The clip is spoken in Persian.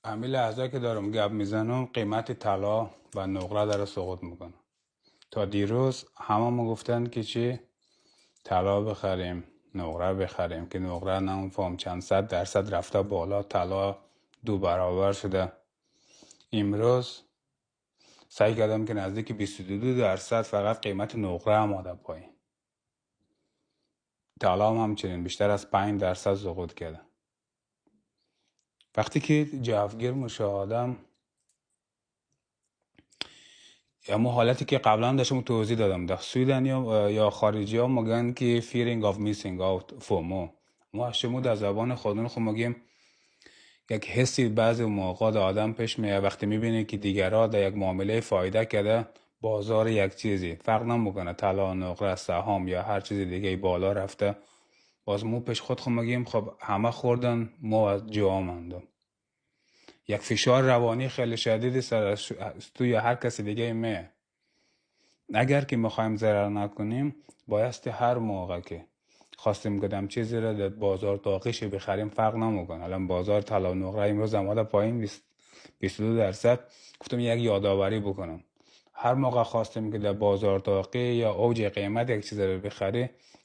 همین لحظه که دارم گپ میزنم قیمت طلا و نقره داره سقوط میکنه. تا دیروز همه ما گفتن که چی طلا بخریم نقره بخریم که نقره نمیفهم چند صد درصد رفته بالا، طلا 2 برابر شده. امروز سعی کردم که نزدیک 22% فقط قیمت نقره آمده پایین. طلا هم همچنین بیشتر از 5% سقوط کرده. وقتی که جوگیر میشه آدم، اما حالتی که قبلا داشتم توضیح دادم در سویدن یا خارجی ها میگن که fearing of missing out فومو. ما شما در زبان خودمون خود میگیم یک حسی بعضی موقع آدم پیش میاد وقتی میبینه که دیگرها در یک معامله فایده کرده، بازار یک چیزی فرق نمیکنه طلا، نقره، سهام یا هر چیز دیگه بالا رفته، باز مو پیش خود میگیم خب همه خوردن ما از جا ماندم. یک فشار روانی خیلی شدیدی سر تو یا هر کسی دیگه میه. اگر که میخوایم ضرر نکنیم بایستی هر موقع که خواستیم کدام چیزی را در بازار داغیش بخریم فرق نمیکنه. الان بازار طلا و نقره امروز آمده پایین 22%. گفتم یک یادآوری بکنم هر موقع خواستیم که در بازار داغی یا اوج قیمت یک چیز را بخری